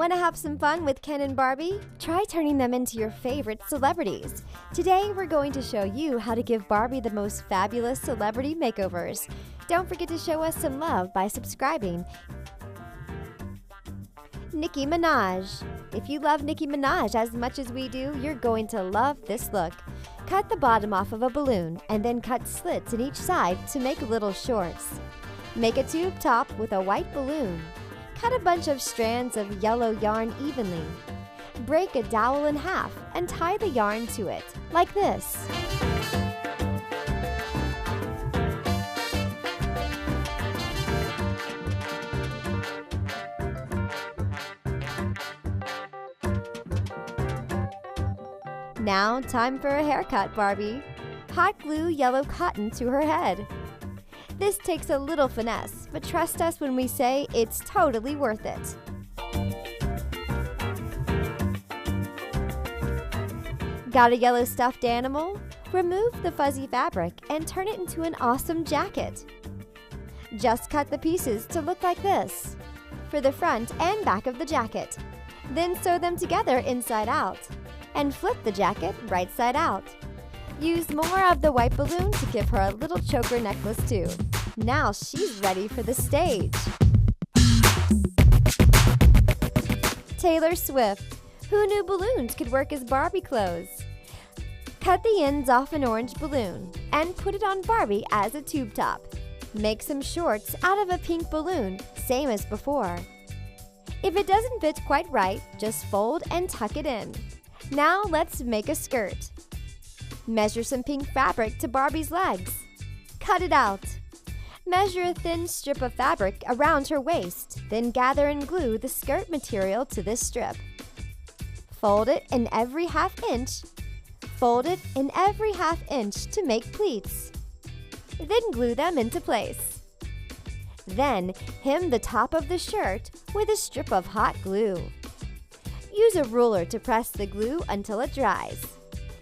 Want to have some fun with Ken and Barbie? Try turning them into your favorite celebrities. Today, we're going to show you how to give Barbie the most fabulous celebrity makeovers. Don't forget to show us some love by subscribing. Nicki Minaj. If you love Nicki Minaj as much as we do, you're going to love this look. Cut the bottom off of a balloon and then cut slits in each side to make little shorts. Make a tube top with a white balloon. Cut a bunch of strands of yellow yarn evenly. Break a dowel in half and tie the yarn to it, like this. Now, time for a haircut, Barbie. Hot glue yellow cotton to her head. This takes a little finesse, but trust us when we say it's totally worth it. Got a yellow stuffed animal? Remove the fuzzy fabric and turn it into an awesome jacket. Just cut the pieces to look like this for the front and back of the jacket. Then sew them together inside out and flip the jacket right side out. Use more of the white balloon to give her a little choker necklace too. Now she's ready for the stage. Taylor Swift. Who knew balloons could work as Barbie clothes? Cut the ends off an orange balloon and put it on Barbie as a tube top. Make some shorts out of a pink balloon, same as before. If it doesn't fit quite right, just fold and tuck it in. Now let's make a skirt. Measure some pink fabric to Barbie's legs. Cut it out. Measure a thin strip of fabric around her waist, then gather and glue the skirt material to this strip. Fold it in every half inch. Fold it in every half inch to make pleats. Then glue them into place. Then hem the top of the shirt with a strip of hot glue. Use a ruler to press the glue until it dries.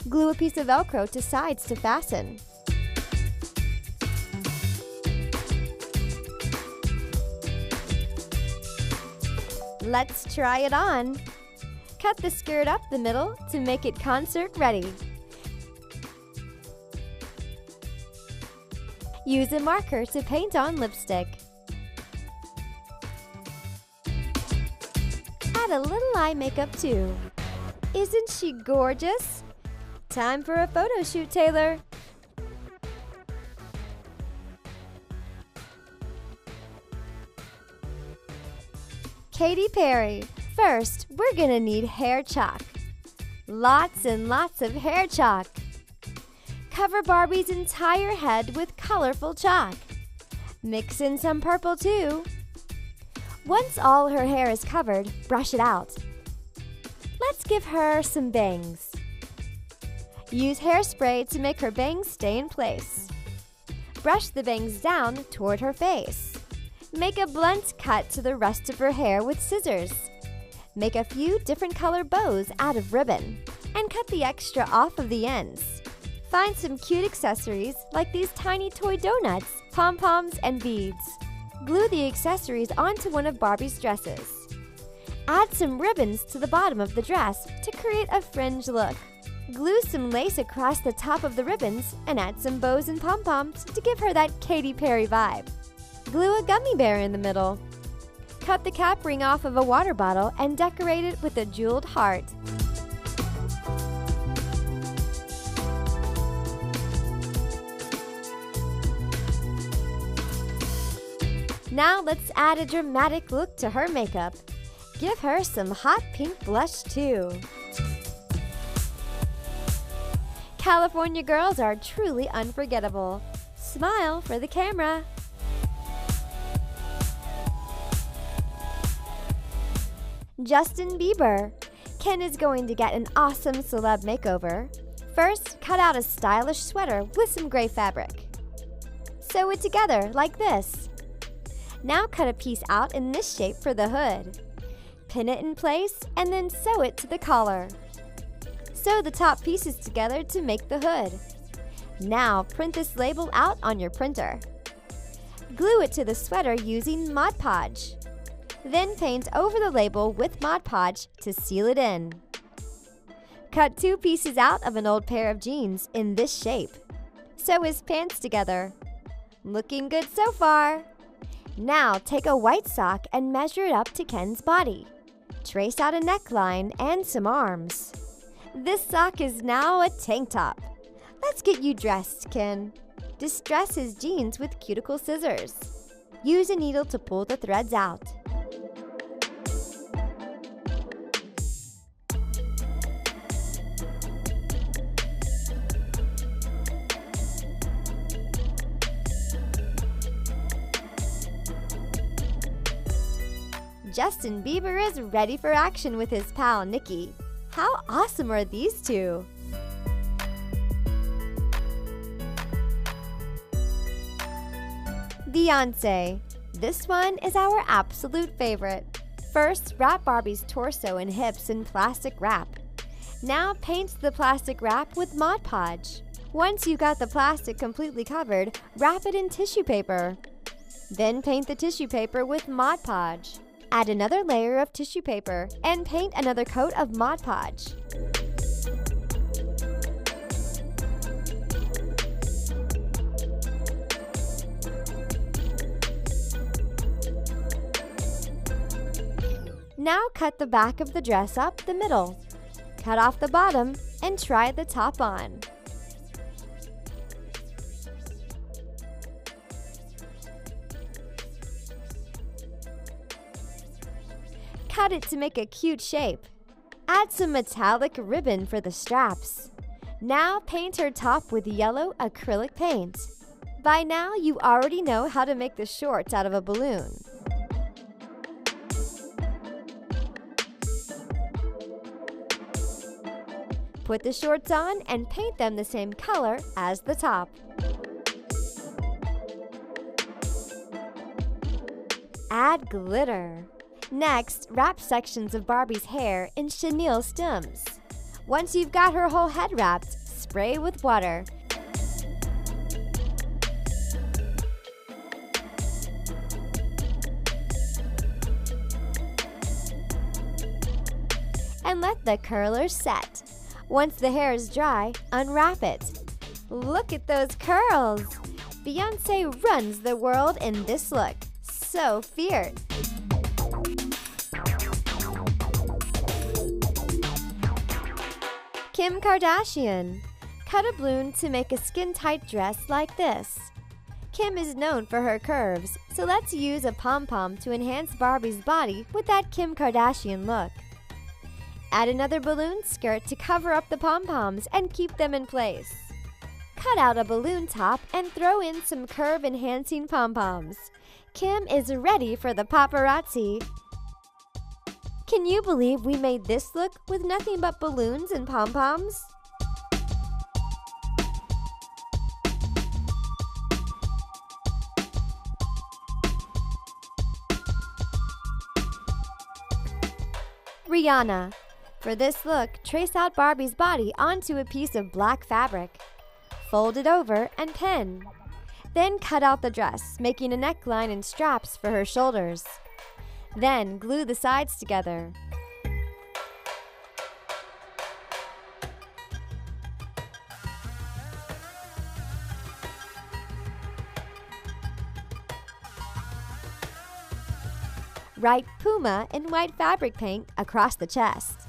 Glue a piece of Velcro to sides to fasten. Let's try it on. Cut the skirt up the middle to make it concert ready. Use a marker to paint on lipstick. Add a little eye makeup too. Isn't she gorgeous? Time for a photo shoot, Taylor. Katy Perry. First, we're gonna need hair chalk. Lots and lots of hair chalk. Cover Barbie's entire head with colorful chalk. Mix in some purple too. Once all her hair is covered, brush it out. Let's give her some bangs. Use hairspray to make her bangs stay in place. Brush the bangs down toward her face. Make a blunt cut to the rest of her hair with scissors. Make a few different color bows out of ribbon and cut the extra off of the ends. Find some cute accessories like these tiny toy donuts, pom-poms, and beads. Glue the accessories onto one of Barbie's dresses. Add some ribbons to the bottom of the dress to create a fringe look. Glue some lace across the top of the ribbons and add some bows and pom-poms to give her that Katy Perry vibe. Glue a gummy bear in the middle. Cut the cap ring off of a water bottle and decorate it with a jeweled heart. Now let's add a dramatic look to her makeup. Give her some hot pink blush too. California girls are truly unforgettable. Smile for the camera. Justin Bieber. Ken is going to get an awesome celeb makeover. First, cut out a stylish sweater with some gray fabric. Sew it together like this. Now cut a piece out in this shape for the hood. Pin it in place and then sew it to the collar. Sew the top pieces together to make the hood. Now print this label out on your printer. Glue it to the sweater using Mod Podge. Then paint over the label with Mod Podge to seal it in. Cut 2 pieces out of an old pair of jeans in this shape. Sew his pants together. Looking good so far. Now take a white sock and measure it up to Ken's body. Trace out a neckline and some arms. This sock is now a tank top. Let's get you dressed, Ken. Distress his jeans with cuticle scissors. Use a needle to pull the threads out. Justin Bieber is ready for action with his pal Nicki. How awesome are these two? Beyonce. This one is our absolute favorite. First, wrap Barbie's torso and hips in plastic wrap. Now paint the plastic wrap with Mod Podge. Once you got the plastic completely covered, wrap it in tissue paper. Then paint the tissue paper with Mod Podge. Add another layer of tissue paper and paint another coat of Mod Podge. Now cut the back of the dress up the middle. Cut off the bottom and try the top on. Cut it to make a cute shape. Add some metallic ribbon for the straps. Now paint her top with yellow acrylic paint. By now, you already know how to make the shorts out of a balloon. Put the shorts on and paint them the same color as the top. Add glitter. Next, wrap sections of Barbie's hair in chenille stems. Once you've got her whole head wrapped, spray with water. And let the curlers set. Once the hair is dry, unwrap it. Look at those curls! Beyonce runs the world in this look. So fierce! Kim Kardashian. Cut a balloon to make a skin-tight dress like this. Kim is known for her curves, so let's use a pom-pom to enhance Barbie's body with that Kim Kardashian look. Add another balloon skirt to cover up the pom-poms and keep them in place. Cut out a balloon top and throw in some curve-enhancing pom-poms. Kim is ready for the paparazzi. Can you believe we made this look with nothing but balloons and pom-poms? Rihanna. For this look, trace out Barbie's body onto a piece of black fabric. Fold it over and pin. Then cut out the dress, making a neckline and straps for her shoulders. Then glue the sides together. Write Puma in white fabric paint across the chest.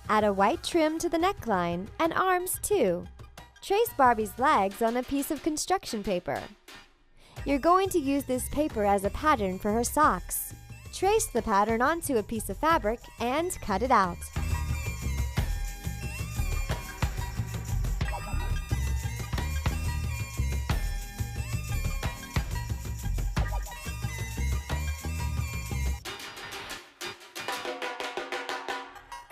Add a white trim to the neckline and arms too. Trace Barbie's legs on a piece of construction paper. You're going to use this paper as a pattern for her socks. Trace the pattern onto a piece of fabric and cut it out.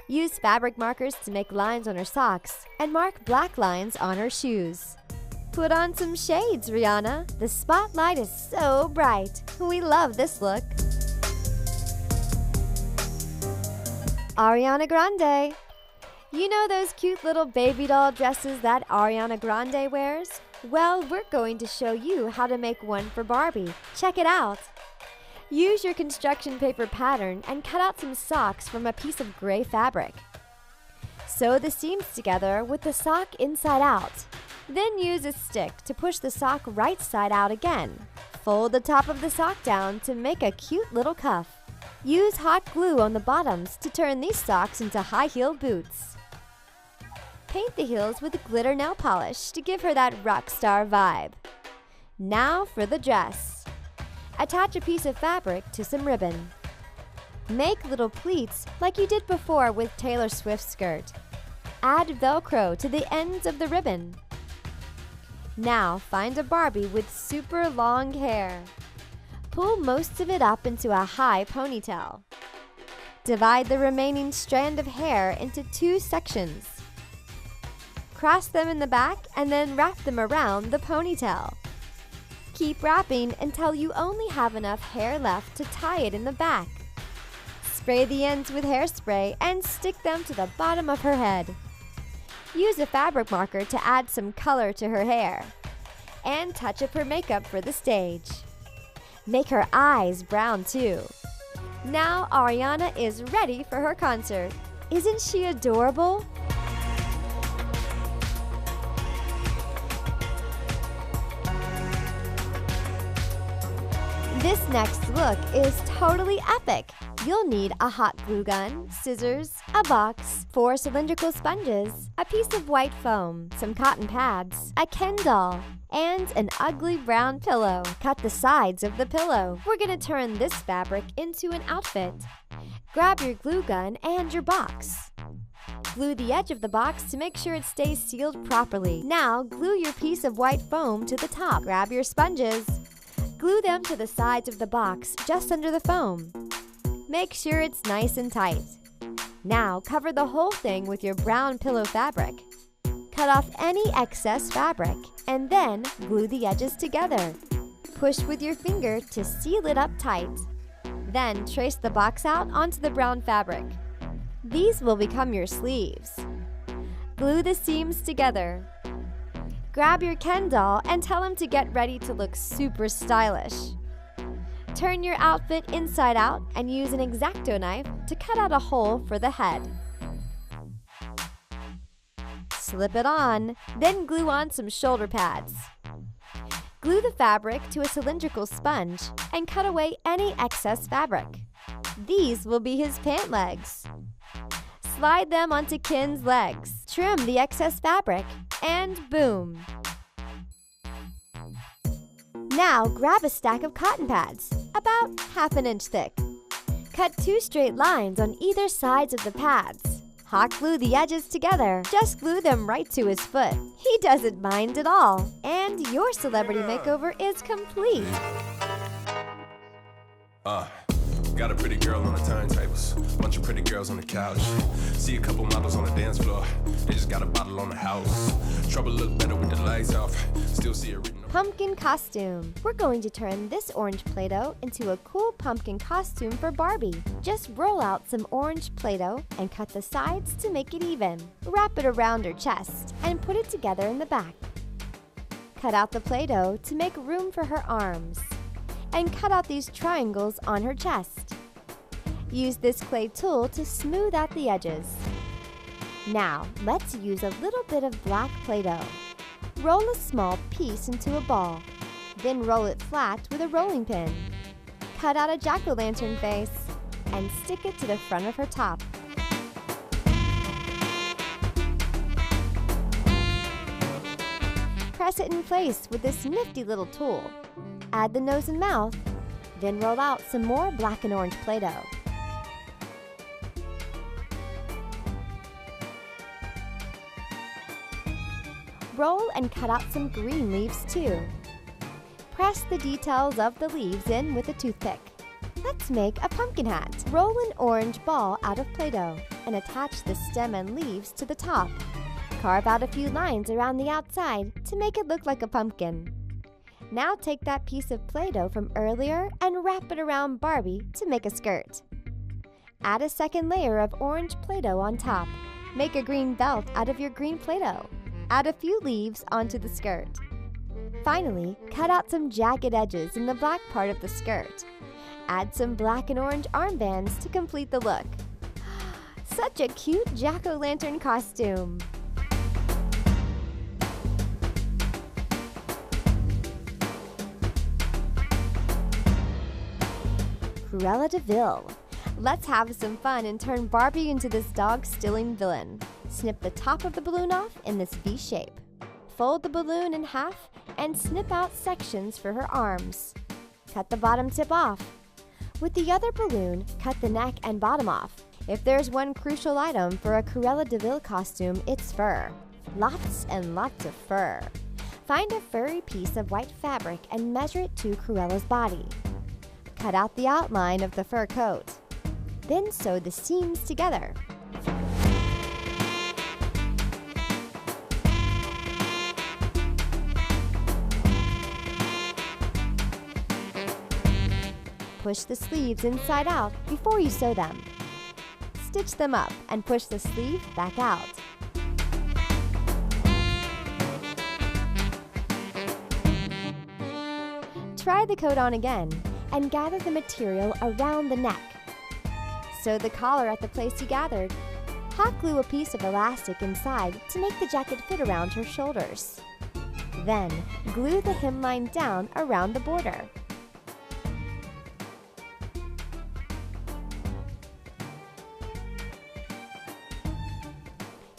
Use fabric markers to make lines on her socks and mark black lines on her shoes. Put on some shades, Rihanna. The spotlight is so bright. We love this look. Ariana Grande. You know those cute little baby doll dresses that Ariana Grande wears? Well, we're going to show you how to make one for Barbie. Check it out. Use your construction paper pattern and cut out some socks from a piece of gray fabric. Sew the seams together with the sock inside out. Then use a stick to push the sock right side out again. Fold the top of the sock down to make a cute little cuff. Use hot glue on the bottoms to turn these socks into high-heeled boots. Paint the heels with glitter nail polish to give her that rock star vibe. Now for the dress. Attach a piece of fabric to some ribbon. Make little pleats like you did before with Taylor Swift's skirt. Add Velcro to the ends of the ribbon. Now find a Barbie with super long hair. Pull most of it up into a high ponytail. Divide the remaining strand of hair into 2 sections. Cross them in the back and then wrap them around the ponytail. Keep wrapping until you only have enough hair left to tie it in the back. Spray the ends with hairspray and stick them to the bottom of her head. Use a fabric marker to add some color to her hair. And touch up her makeup for the stage. Make her eyes brown too. Now Ariana is ready for her concert. Isn't she adorable? This next look is totally epic. You'll need a hot glue gun, scissors, a box, 4 cylindrical sponges, a piece of white foam, some cotton pads, a Ken doll, and an ugly brown pillow. Cut the sides of the pillow. We're gonna turn this fabric into an outfit. Grab your glue gun and your box. Glue the edge of the box to make sure it stays sealed properly. Now glue your piece of white foam to the top. Grab your sponges. Glue them to the sides of the box just under the foam. Make sure it's nice and tight. Now cover the whole thing with your brown pillow fabric. Cut off any excess fabric and then glue the edges together. Push with your finger to seal it up tight. Then trace the box out onto the brown fabric. These will become your sleeves. Glue the seams together. Grab your Ken doll and tell him to get ready to look super stylish. Turn your outfit inside out and use an X-Acto knife to cut out a hole for the head. Slip it on, then glue on some shoulder pads. Glue the fabric to a cylindrical sponge and cut away any excess fabric. These will be his pant legs. Slide them onto Ken's legs. Trim the excess fabric, and boom! Now grab a stack of cotton pads, about ½ inch thick. Cut 2 straight lines on either sides of the pads. Hot glue the edges together. Just glue them right to his foot. He doesn't mind at all. And your celebrity makeover is complete. Got a pretty girl on the turntables, bunch of pretty girls on the couch. See a couple models on the dance floor, they just got a bottle on the house. Trouble look better with the lights off, still see it written on. Pumpkin costume. We're going to turn this orange Play-Doh into a cool pumpkin costume for Barbie. Just roll out some orange Play-Doh and cut the sides to make it even. Wrap it around her chest and put it together in the back. Cut out the Play-Doh to make room for her arms. And cut out these triangles on her chest. Use this clay tool to smooth out the edges. Now, let's use a little bit of black Play-Doh. Roll a small piece into a ball, then roll it flat with a rolling pin. Cut out a jack-o'-lantern face and stick it to the front of her top. Press it in place with this nifty little tool. Add the nose and mouth, then roll out some more black and orange Play-Doh. Roll and cut out some green leaves too. Press the details of the leaves in with a toothpick. Let's make a pumpkin hat. Roll an orange ball out of Play-Doh and attach the stem and leaves to the top. Carve out a few lines around the outside to make it look like a pumpkin. Now take that piece of Play-Doh from earlier and wrap it around Barbie to make a skirt. Add a second layer of orange Play-Doh on top. Make a green belt out of your green Play-Doh. Add a few leaves onto the skirt. Finally, cut out some jagged edges in the black part of the skirt. Add some black and orange armbands to complete the look. Such a cute jack-o'-lantern costume! Cruella De Vil. Let's have some fun and turn Barbie into this dog-stealing villain. Snip the top of the balloon off in this V shape. Fold the balloon in half and snip out sections for her arms. Cut the bottom tip off. With the other balloon, cut the neck and bottom off. If there's one crucial item for a Cruella De Vil costume, it's fur. Lots and lots of fur. Find a furry piece of white fabric and measure it to Cruella's body. Cut out the outline of the fur coat. Then sew the seams together. Push the sleeves inside out before you sew them. Stitch them up and push the sleeve back out. Try the coat on again and gather the material around the neck. Sew the collar at the place you gathered. Hot glue a piece of elastic inside to make the jacket fit around her shoulders. Then, glue the hemline down around the border.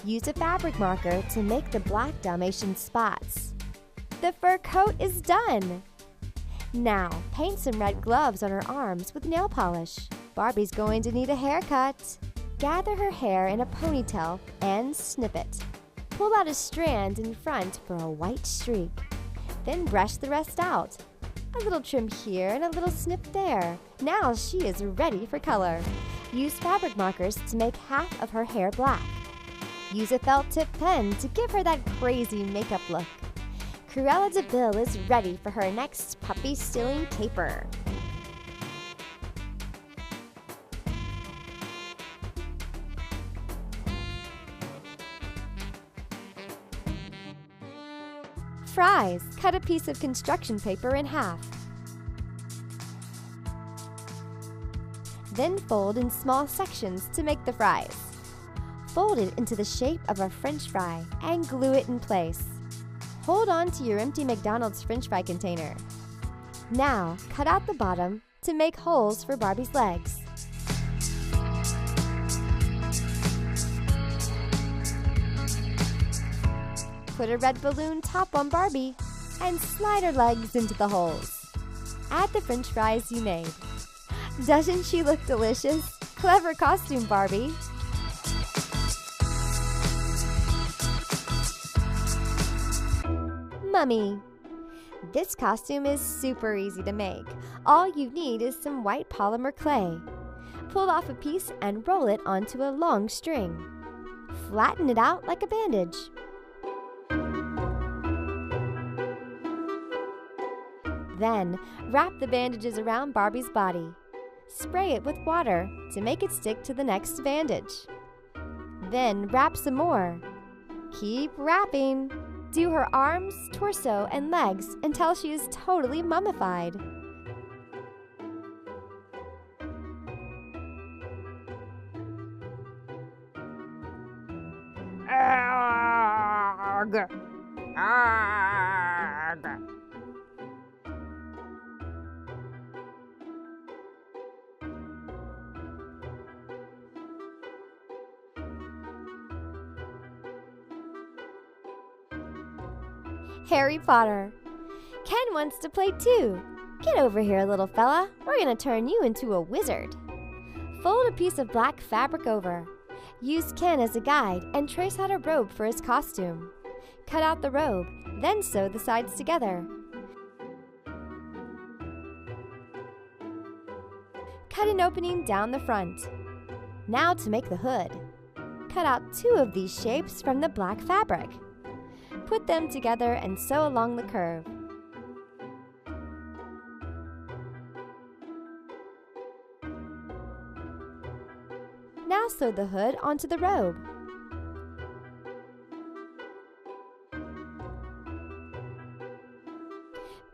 Use a fabric marker to make the black Dalmatian spots. The fur coat is done! Now, paint some red gloves on her arms with nail polish. Barbie's going to need a haircut. Gather her hair in a ponytail and snip it. Pull out a strand in front for a white streak. Then brush the rest out. A little trim here and a little snip there. Now she is ready for color. Use fabric markers to make half of her hair black. Use a felt tip pen to give her that crazy makeup look. Cruella De Vil is ready for her next puppy-stealing caper. Fries. Cut a piece of construction paper in half. Then fold in small sections to make the fries. Fold it into the shape of a French fry and glue it in place. Hold on to your empty McDonald's French fry container. Now, cut out the bottom to make holes for Barbie's legs. Put a red balloon top on Barbie and slide her legs into the holes. Add the French fries you made. Doesn't she look delicious? Clever costume, Barbie! Mummy. This costume is super easy to make. All you need is some white polymer clay. Pull off a piece and roll it onto a long string. Flatten it out like a bandage. Then, wrap the bandages around Barbie's body. Spray it with water to make it stick to the next bandage. Then wrap some more. Keep wrapping. Do her arms, torso, and legs until she is totally mummified. Arg! Arg! Harry Potter. Ken wants to play too. Get over here, little fella. We're gonna turn you into a wizard. Fold a piece of black fabric over. Use Ken as a guide and trace out a robe for his costume. Cut out the robe, then sew the sides together. Cut an opening down the front. Now to make the hood. Cut out 2 of these shapes from the black fabric. Put them together and sew along the curve. Now sew the hood onto the robe.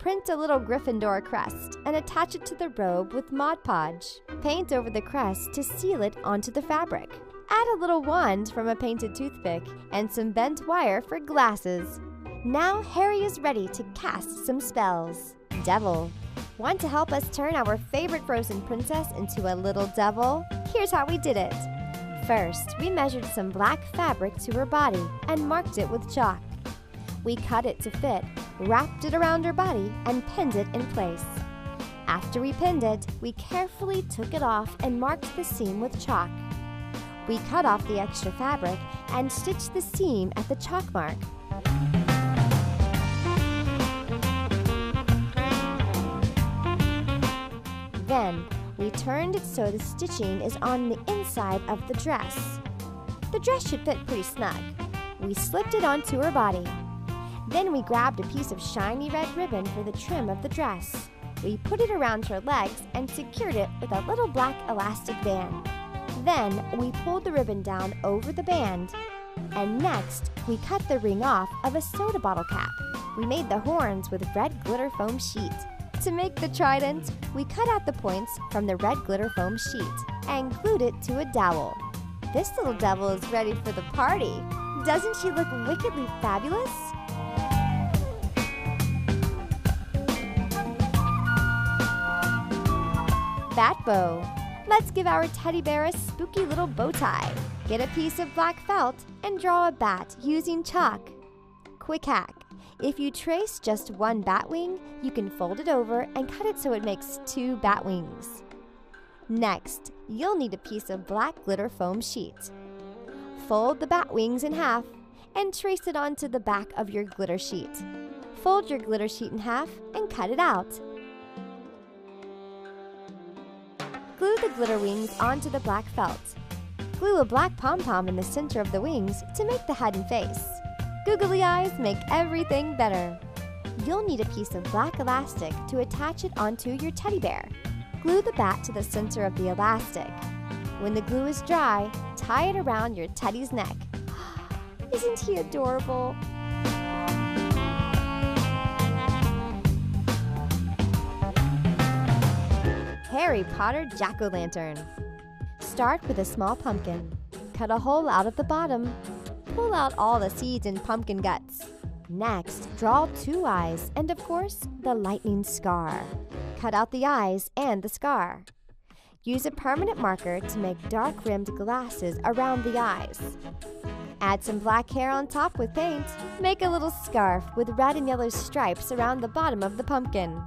Print a little Gryffindor crest and attach it to the robe with Mod Podge. Paint over the crest to seal it onto the fabric. Add a little wand from a painted toothpick and some bent wire for glasses. Now Harry is ready to cast some spells. Devil. Want to help us turn our favorite frozen princess into a little devil? Here's how we did it. First, we measured some black fabric to her body and marked it with chalk. We cut it to fit, wrapped it around her body, and pinned it in place. After we pinned it, we carefully took it off and marked the seam with chalk. We cut off the extra fabric and stitched the seam at the chalk mark. Then, we turned it so the stitching is on the inside of the dress. The dress should fit pretty snug. We slipped it onto her body. Then we grabbed a piece of shiny red ribbon for the trim of the dress. We put it around her legs and secured it with a little black elastic band. Then, we pulled the ribbon down over the band. And next, we cut the ring off of a soda bottle cap. We made the horns with red glitter foam sheet. To make the trident, we cut out the points from the red glitter foam sheet and glued it to a dowel. This little devil is ready for the party. Doesn't she look wickedly fabulous? Bat bow. Let's give our teddy bear a spooky little bow tie. Get a piece of black felt and draw a bat using chalk. Quick hack. If you trace just one bat wing, you can fold it over and cut it so it makes 2 bat wings. Next, you'll need a piece of black glitter foam sheet. Fold the bat wings in half and trace it onto the back of your glitter sheet. Fold your glitter sheet in half and cut it out. Glue the glitter wings onto the black felt. Glue a black pom-pom in the center of the wings to make the head and face. Googly eyes make everything better. You'll need a piece of black elastic to attach it onto your teddy bear. Glue the bat to the center of the elastic. When the glue is dry, tie it around your teddy's neck. Isn't he adorable? Harry Potter Jackolantern. Start with a small pumpkin. Cut a hole out of the bottom. Pull out all the seeds and pumpkin guts. Next, draw 2 eyes and, of course, the lightning scar. Cut out the eyes and the scar. Use a permanent marker to make dark-rimmed glasses around the eyes. Add some black hair on top with paint. Make a little scarf with red and yellow stripes around the bottom of the pumpkin.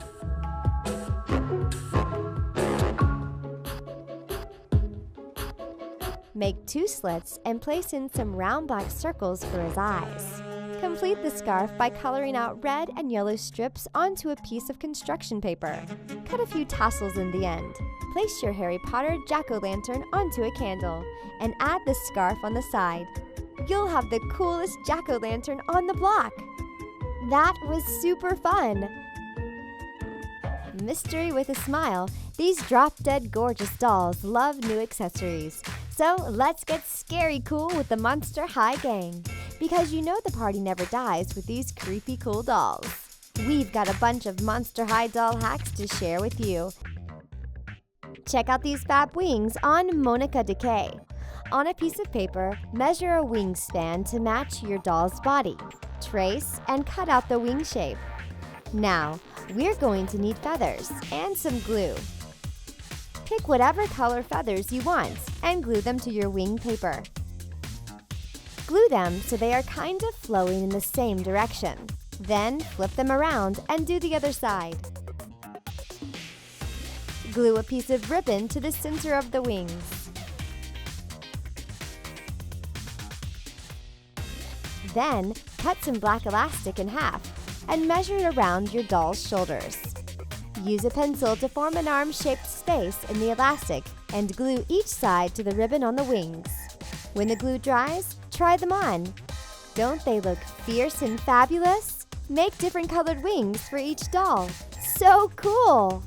Make 2 slits and place in some round black circles for his eyes. Complete the scarf by coloring out red and yellow strips onto a piece of construction paper. Cut a few tassels in the end. Place your Harry Potter jack-o'-lantern onto a candle and add the scarf on the side. You'll have the coolest jack-o'-lantern on the block. That was super fun! Mystery with a smile, these drop-dead gorgeous dolls love new accessories. So let's get scary cool with the Monster High Gang. Because you know the party never dies with these creepy cool dolls. We've got a bunch of Monster High doll hacks to share with you. Check out these fab wings on Monica Decay. On a piece of paper, measure a wingspan to match your doll's body. Trace and cut out the wing shape. Now, we're going to need feathers and some glue. Pick whatever color feathers you want and glue them to your wing paper. Glue them so they are kind of flowing in the same direction. Then flip them around and do the other side. Glue a piece of ribbon to the center of the wings. Then cut some black elastic in half and measure it around your doll's shoulders. Use a pencil to form an arm-shaped space in the elastic and glue each side to the ribbon on the wings. When the glue dries, try them on. Don't they look fierce and fabulous? Make different colored wings for each doll. So cool!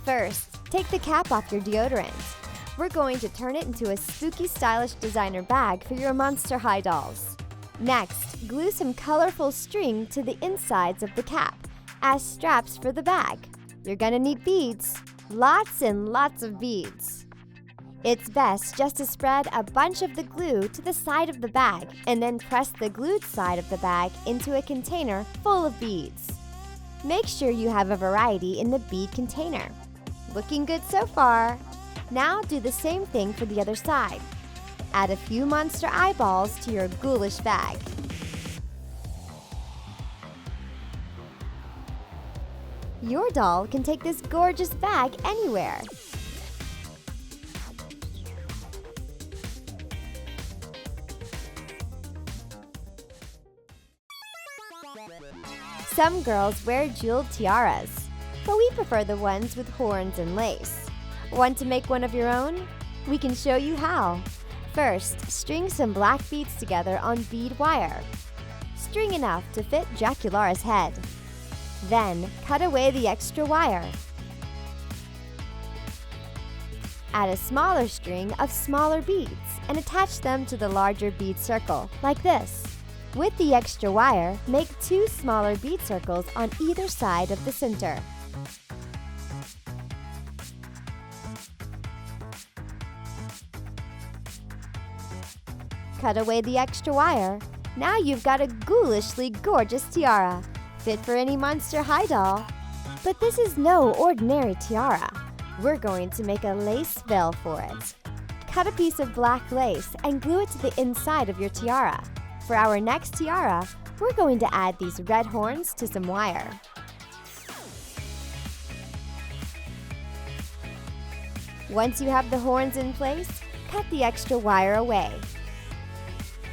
First, take the cap off your deodorant. we're going to turn it into a spooky, stylish designer bag for your Monster High dolls. Next, glue some colorful string to the insides of the cap as straps for the bag. You're gonna need beads, lots and lots of beads. It's best just to spread a bunch of the glue to the side of the bag and then press the glued side of the bag into a container full of beads. Make sure you have a variety in the bead container. Looking good so far. Now do the same thing for the other side. Add a few monster eyeballs to your ghoulish bag. Your doll can take this gorgeous bag anywhere. Some girls wear jeweled tiaras, but we prefer the ones with horns and lace. Want to make one of your own? We can show you how. First, string some black beads together on bead wire. String enough to fit Jackolantern's head. Then, cut away the extra wire. Add a smaller string of smaller beads and attach them to the larger bead circle, like this. With the extra wire, make 2 smaller bead circles on either side of the center. Cut away the extra wire. Now you've got a ghoulishly gorgeous tiara, fit for any Monster High doll. But this is no ordinary tiara. We're going to make a lace veil for it. Cut a piece of black lace and glue it to the inside of your tiara. For our next tiara, we're going to add these red horns to some wire. Once you have the horns in place, cut the extra wire away.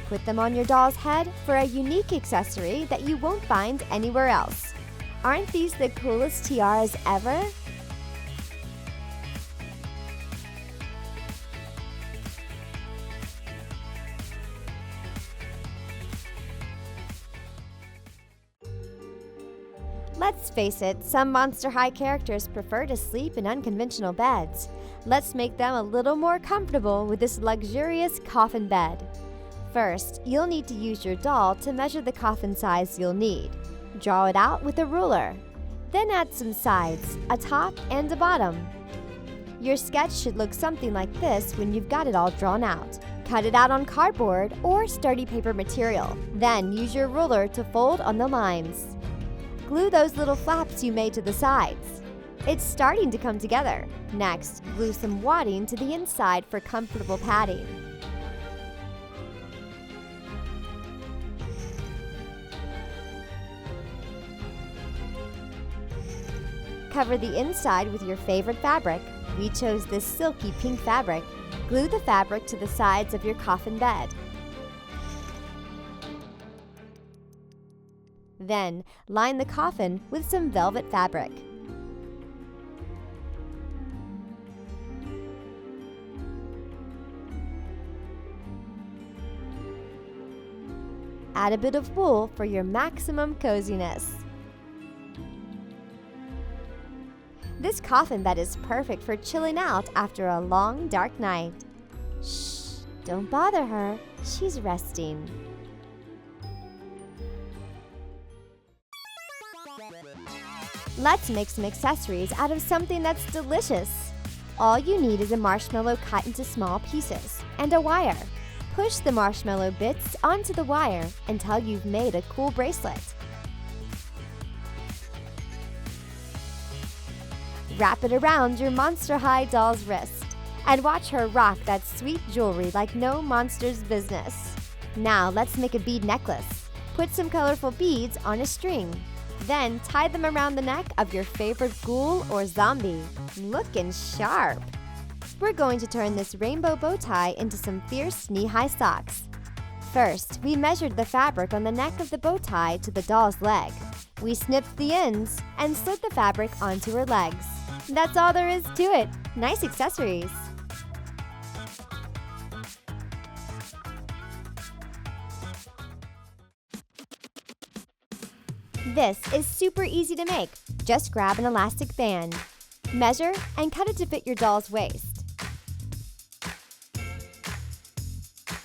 Put them on your doll's head for a unique accessory that you won't find anywhere else. Aren't these the coolest tiaras ever? Let's face it, some Monster High characters prefer to sleep in unconventional beds. Let's make them a little more comfortable with this luxurious coffin bed. First, you'll need to use your doll to measure the coffin size you'll need. Draw it out with a ruler. Then add some sides, a top and a bottom. Your sketch should look something like this when you've got it all drawn out. Cut it out on cardboard or sturdy paper material. Then use your ruler to fold on the lines. Glue those little flaps you made to the sides. It's starting to come together. Next, glue some wadding to the inside for comfortable padding. Cover the inside with your favorite fabric. We chose this silky pink fabric. Glue the fabric to the sides of your coffin bed. Then, line the coffin with some velvet fabric. Add a bit of wool for your maximum coziness. This coffin bed is perfect for chilling out after a long, dark night. Shh, don't bother her. She's resting. Let's make some accessories out of something that's delicious. All you need is a marshmallow cut into small pieces and a wire. Push the marshmallow bits onto the wire until you've made a cool bracelet. Wrap it around your Monster High doll's wrist and watch her rock that sweet jewelry like no monster's business. Now let's make a bead necklace. Put some colorful beads on a string. Then tie them around the neck of your favorite ghoul or zombie. Looking sharp! We're going to turn this rainbow bow tie into some fierce knee-high socks. First, we measured the fabric on the neck of the bow tie to the doll's leg. We snipped the ends and slid the fabric onto her legs. That's all there is to it. Nice accessories. This is super easy to make. Just grab an elastic band. Measure and cut it to fit your doll's waist.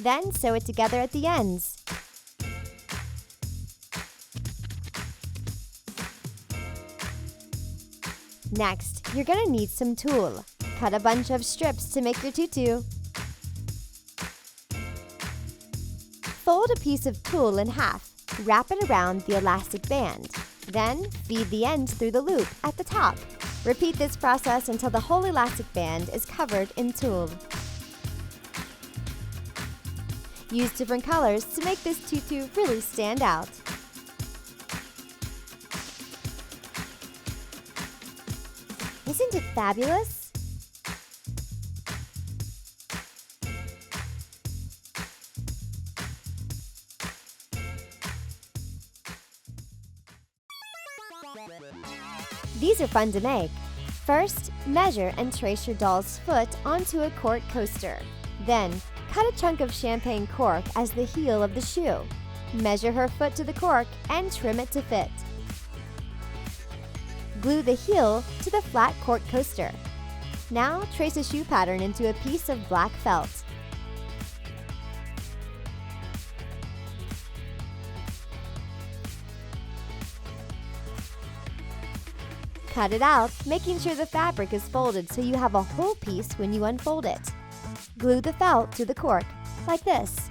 Then sew it together at the ends. Next, you're gonna need some tulle. Cut a bunch of strips to make your tutu. Fold a piece of tulle in half. Wrap it around the elastic band. Then, feed the ends through the loop at the top. Repeat this process until the whole elastic band is covered in tulle. Use different colors to make this tutu really stand out. Isn't it fabulous? These are fun to make. First, measure and trace your doll's foot onto a cork coaster. Then, cut a chunk of champagne cork as the heel of the shoe. Measure her foot to the cork and trim it to fit. Glue the heel to the flat cork coaster. Now, trace a shoe pattern into a piece of black felt. Cut it out, making sure the fabric is folded so you have a whole piece when you unfold it. Glue the felt to the cork, like this.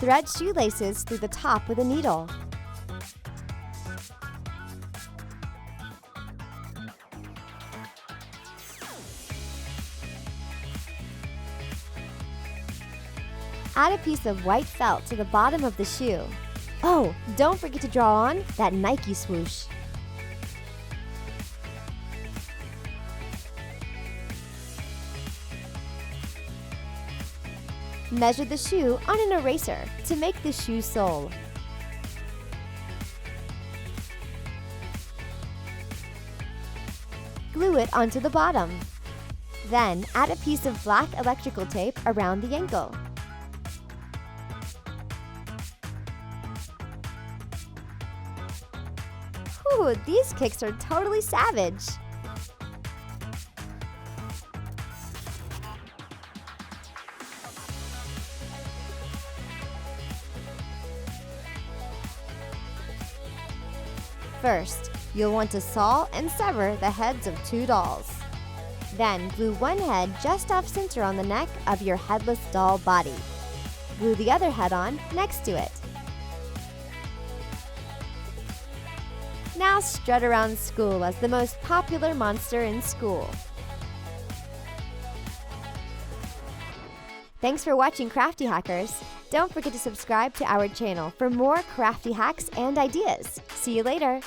Thread shoelaces through the top with a needle. Add a piece of white felt to the bottom of the shoe. Oh, don't forget to draw on that Nike swoosh. Measure the shoe on an eraser to make the shoe sole. Glue it onto the bottom. Then add a piece of black electrical tape around the ankle. Ooh, these kicks are totally savage! First, you'll want to saw and sever the heads of 2 dolls. Then glue one head just off center on the neck of your headless doll body. Glue the other head on next to it. Now strut around school as the most popular monster in school. Thanks for watching Crafty Hackers. Don't forget to subscribe to our channel for more crafty hacks and ideas. See you later!